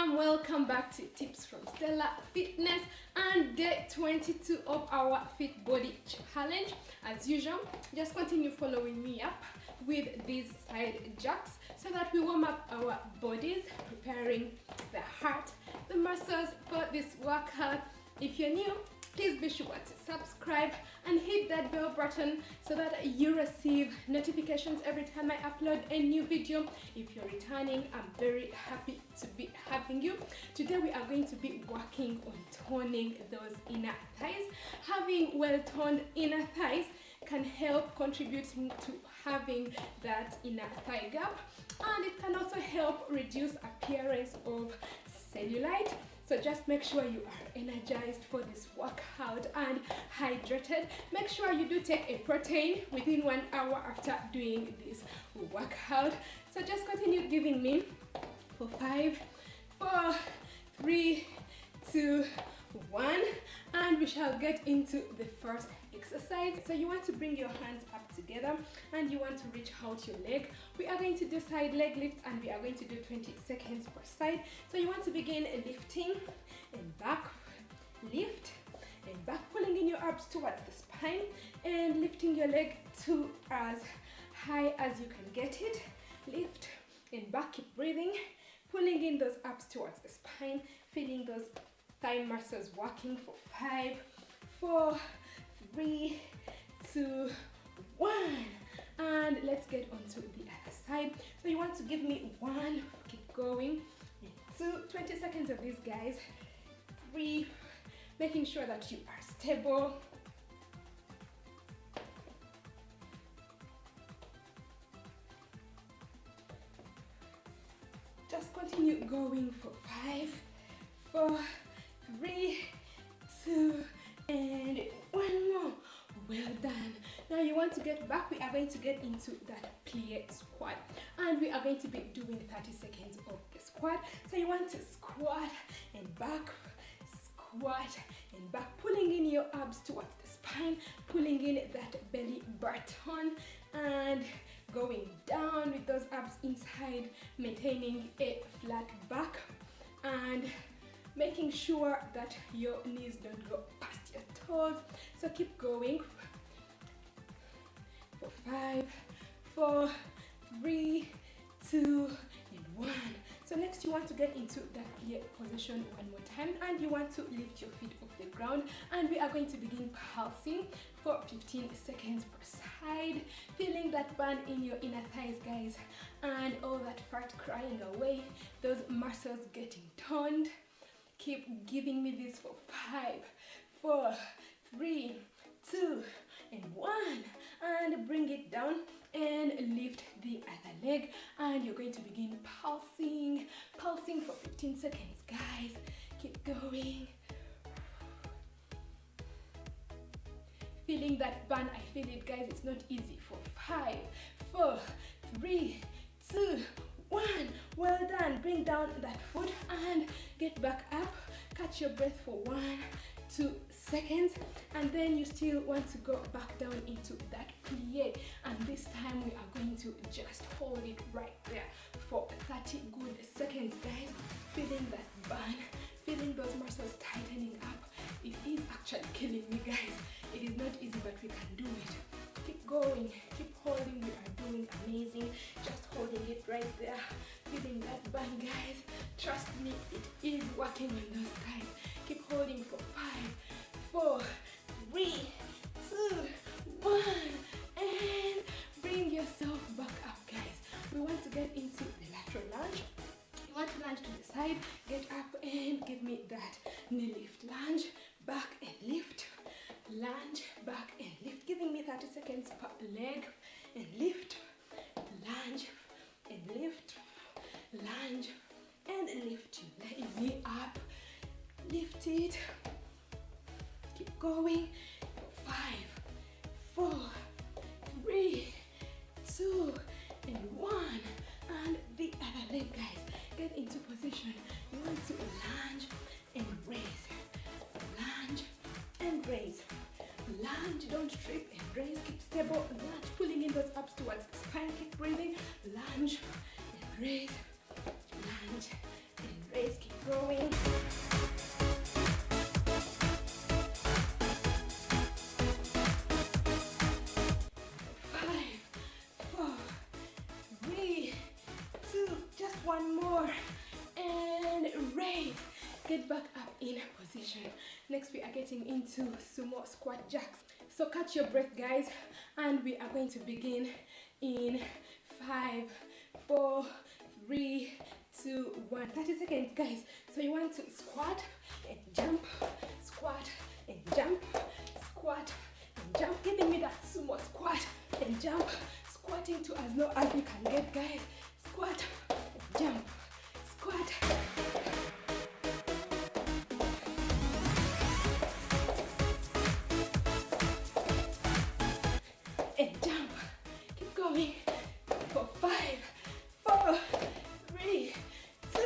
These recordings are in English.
Welcome back to Tips from Stella Fitness and day 22 of our Fit Body Challenge. As usual, just continue following me up with these side jacks so that we warm up our bodies, preparing the heart, the muscles for this workout. If you're new, please be sure to subscribe and hit that bell button so that you receive notifications every time I upload a new video. If you're returning, I'm very happy to be having you. Today we are going to be working on toning those inner thighs. Having well-toned inner thighs can help contributing to having that inner thigh gap, and it can also help reduce appearance of cellulite. So just make sure you are energized for this workout and hydrated. Make sure you do take a protein within 1 hour after doing this workout. So just continue giving me for 5, 4, 3, 2, 1, and we shall get into the first exercise. So you want to bring your hands up together and you want to reach out your leg. We are going to do side leg lifts and we are going to do 20 seconds per side. So you want to begin lifting and back, lift and back, pulling in your abs towards the spine and lifting your leg to as high as you can get it. Lift and back, keep breathing, pulling in those abs towards the spine, feeling those thigh muscles working for 5, 4, 3, 2, 1, and let's get onto the other side. So you want to give me 1, keep going, 2, 20 seconds of these guys, 3, making sure that you are stable, 4, just continue going for 5, 4, 3, 2, and 1 more. Well done. Now you want to get back. We are going to get into that plie squat and we are going to be doing 30 seconds of the squat. So you want to squat and back, squat and back, pulling in your abs towards the spine, pulling in that belly button and going down with those abs inside, maintaining a flat back and making sure that your knees don't go past your toes. So keep going for 5, 4, 3, 2, and 1. So next you want to get into that plie position one more time and you want to lift your feet off the ground and we are going to begin pulsing for 15 seconds per side, feeling that burn in your inner thighs, guys, and all that fat crying away, those muscles getting toned. Keep giving me this for 5, 4, 3, 2, and 1, and bring it down and lift the other leg and you're going to begin pulsing for 15 seconds, guys. Keep going, feeling that burn. I feel it, guys. It's not easy. For 5, 4, 3, 2, 1. Well done. Bring down that foot and get back up. Catch your breath for 1, 2 seconds, and then you still want to go back down into that plie, and this time we are going to just hold it right there for 30 good seconds, guys. Feeling that burn, feeling those muscles tightening up. It is actually killing me, guys. It is not easy, but we can do it. Keep going, keep holding. We are doing amazing. Just holding it right there, feeling that burn, guys. Trust me, it is working on those thighs. Keep holding for 5, 4, 3, 2, 1, and bring yourself back up, guys. We want to get into the lateral lunge. You want to lunge to the side, get up and give me that knee lift. Lunge, back and lift. Lunge, back and lift. Giving me 30 seconds per leg and lift. Lunge and lift. Lunge and lift your knee up. Lift it. Keep going. 5, 4, 3, 2, and 1. And the other leg, guys. Get into position. You want to lunge and raise. Lunge and raise. Lunge, don't trip and raise. Keep stable. Lunge, pulling in those abs towards the spine. Keep breathing. Lunge and raise. Lunge and raise. Keep position. Next we are getting into sumo squat jacks. So catch your breath guys, and we are going to begin in 5, 4, 3, 2, 1. 30 seconds guys. So you want to squat and jump, squat and jump, squat and jump, giving me that sumo squat and jump, squatting to as low as you can get guys. Squat and jump, squat and jump. Keep going for 5, 4, 3, 2,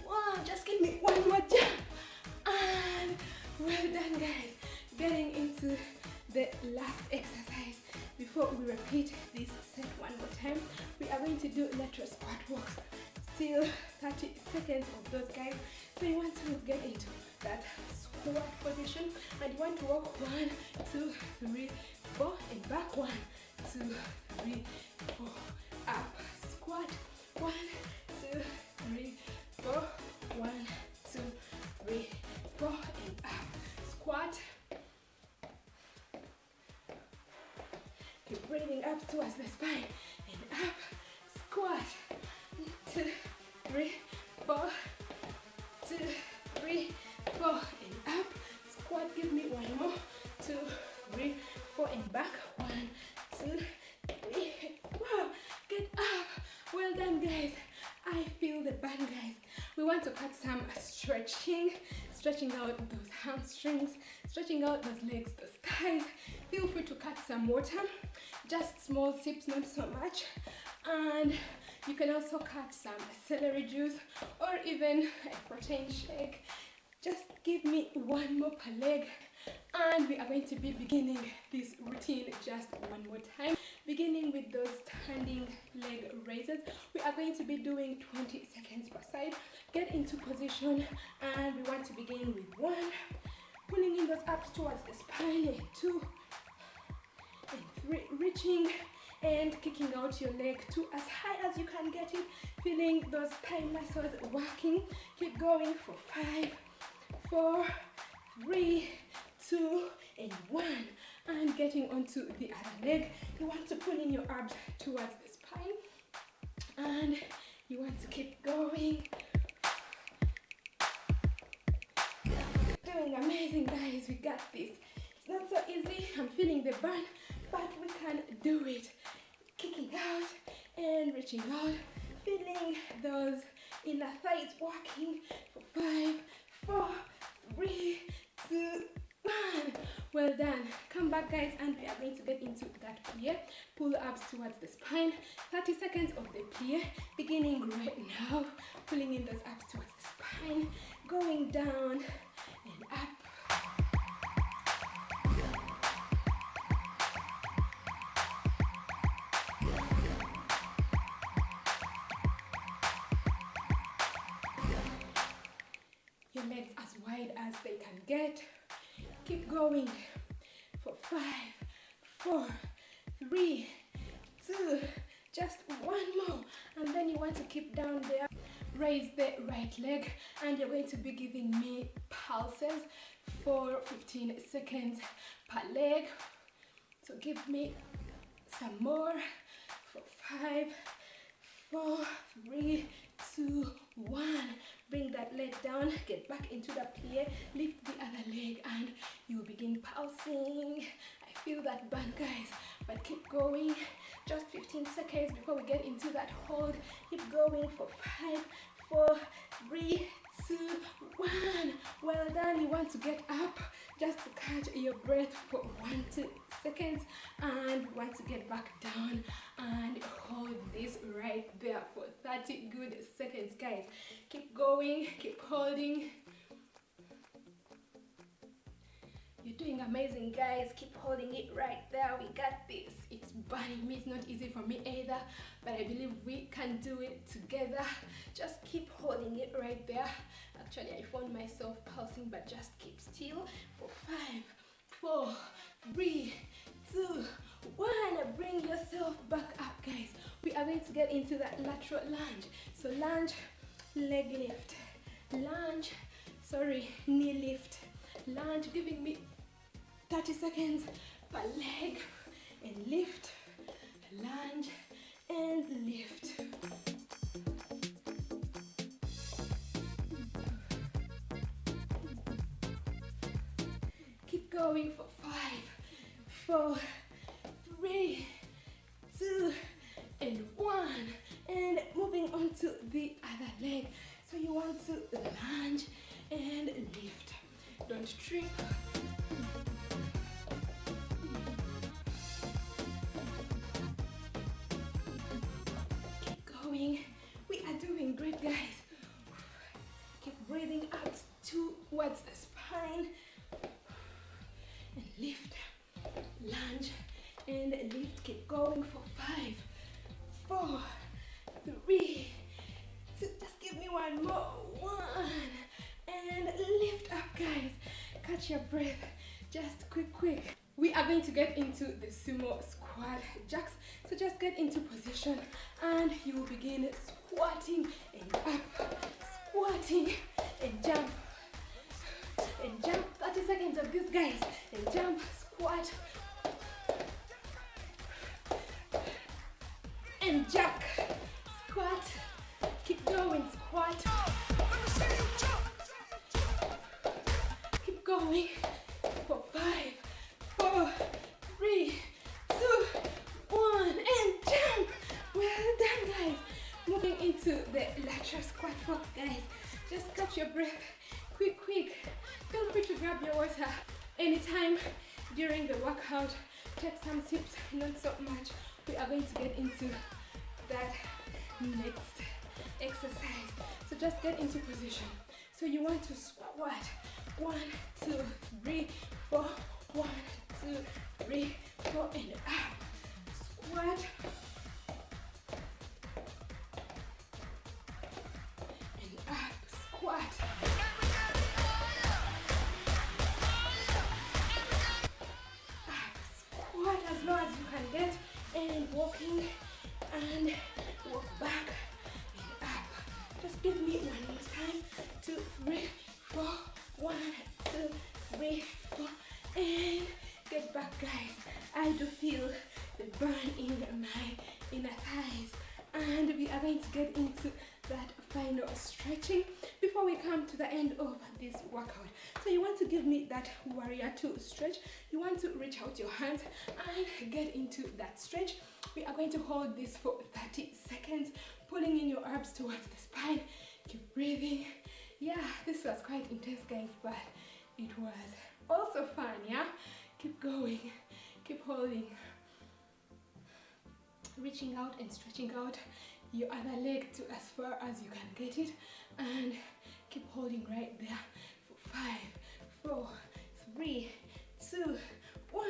1. Just give me one more jump. And well done guys. Getting into the last exercise before we repeat this set one more time. We are going to do lateral squat walks. Still 30 seconds of those guys. So you want to get into that squat position and you want to walk 1, 2, 3, 4 and back 1, 2, 3, 4 up. Squat 1, 2, 3, 4, 1, 2, 3, 4 and up. Squat. Keep breathing up towards the spine and up. Squat 2, 3, 4, 2, 3, 4 and up. Squat, give me one more. 2, 3, 4 and back. 1, 2, 3, 4. Get up. Well done guys. I feel the burn guys. We want to cut some stretching out those hamstrings, stretching out those legs, those thighs. Feel free to cut some water, just small sips, not so much. And you can also cut some celery juice or even a protein shake. Just give me one more per leg. And we are going to be beginning this routine just one more time. Beginning with those standing leg raises. We are going to be doing 20 seconds per side. Get into position and we want to begin with 1. Pulling in those abs towards the spine. And 2. And 3. Reaching and kicking out your leg to as high as you can get it. Feeling those thigh muscles working. Keep going for 5, 4, 3, 2 and 1. And getting onto the other leg. You want to pull in your abs towards the spine and you want to keep going. Doing amazing guys. We got this. It's not so easy. I'm feeling the burn, but we can do it. Kicking out and reaching out. Feeling those inner thighs working for 5, 4, 3, 2, 1. Well done. Come back guys and we are going to get into that plie. Pull abs towards the spine. 30 seconds of the plie. Beginning right now. Pulling in those abs towards the spine. Going down and up. Your legs as wide as they can get. Keep going for 5, 4, 3, 2, just one more. And then you want to keep down there. Raise the right leg and you're going to be giving me pulses for 15 seconds per leg. So give me some more for 5, 4, 3, 2, 1. Bring that leg down, get back into the plie, lift the other leg and you begin pulsing. I feel that burn guys, but keep going. Just 15 seconds before we get into that hold. Keep going for 5, 4, 3, 2, 1. Well done. You want to get up just to catch your breath for 1, 2 seconds and want to get back down and hold this right there for 30 good seconds guys. Keep going, keep holding. You're doing amazing guys. Keep holding it right there. We got this. It's burning me. It's not easy for me either, but I believe we can do it together. Just keep holding it right there. Actually I found myself pulsing, but just keep still for 5, 4, 3, 2, 1. Bring yourself back up guys. We are going to get into that lateral lunge. So lunge, leg lift, lunge, knee lift, lunge, giving me 30 seconds per leg, and lift, lunge, and lift. Keep going for 5, 4, 3, 2, and 1, and moving on to the other leg. So you want to lunge and lift. Don't trip. Keep going. We are doing great, guys. Keep breathing out towards the spine. And lift, lunge, and lift. Keep going for 5, 4, 3, 2. Just give me one more. 1, and lift up, guys. Catch your breath. Just quick. We are going to get into the sumo squat jacks. So just get into position, and you will begin squatting and up, squatting and jump. And jump. 30 seconds of this, guys. And jump, squat, and jack, squat. Keep going, squat. Keep going for 5, 4, 3, 2, 1, and jump. Well done, guys. Moving into the lateral squat box, guys. Just catch your breath. Quick. Feel free to grab your water anytime during the workout. Take some sips, not so much. We are going to get into that next exercise. So just get into position. So you want to squat. 1, 2, 3, 4. 1, 2, 3, 4, and up. Squat. And up. Squat. As low as you can get, and walking and walk back and up. Just give me one more time. 2, 3, 4. 1, 2, 3, 4, and get back, guys. I do feel the burn in my inner thighs, and we are going to get into that final stretching before we come to the end of this workout. So you want to give me that warrior 2 stretch. You want to reach out your hands and get into that stretch. We are going to hold this for 30 seconds, pulling in your abs towards the spine. Keep breathing. Yeah, this was quite intense, guys, but it was also fun. Yeah, keep going, keep holding, reaching out and stretching out your other leg to as far as you can get it, and keep holding right there for 5, 4, 3, 2, 1,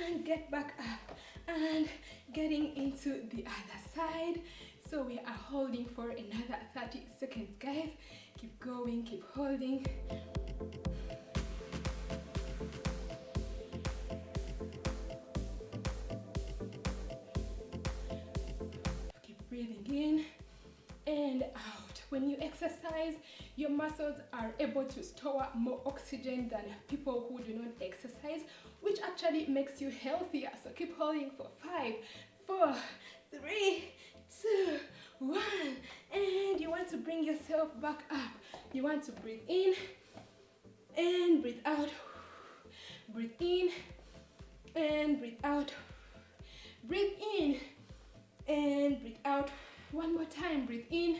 and get back up and getting into the other side. So we are holding for another 30 seconds, guys. Keep going, keep holding. Keep breathing in and out. When you exercise, your muscles are able to store more oxygen than people who do not exercise, which actually makes you healthier. So keep holding for 5, 4, 3, 2, 1, and you want to bring yourself back up. You want to breathe in and breathe out. Breathe in and breathe out. Breathe in and breathe out. One more time. Breathe in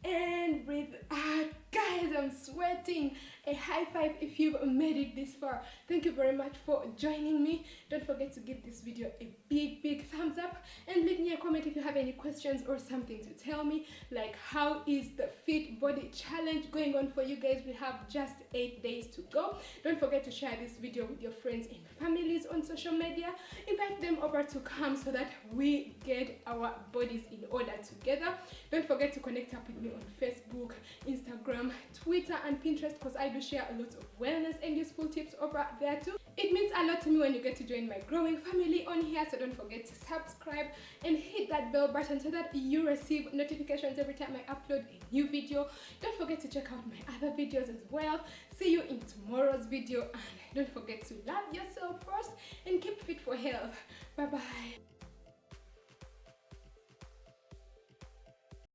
and breathe out. Guys, I'm sweating. A high five if you've made it this far. Thank you very much for joining me. Don't forget to give this video a big thumbs up, and leave me a comment if you have any questions or something to tell me, like how is the fit body challenge going on for you guys. We have just 8 days to go. Don't forget to share this video with your friends and families on social media. Invite them over to come so that we get our bodies in order together. Don't forget to connect up with me on Facebook, Instagram, Twitter, and Pinterest, because I do share a lot of wellness and useful tips over there too. It means a lot to me when you get to join my growing family on here, so don't forget to subscribe and hit that bell button so that you receive notifications every time I upload a new video. Don't forget to check out my other videos as well. See you in tomorrow's video, and don't forget to love yourself first and keep fit for health. Bye bye.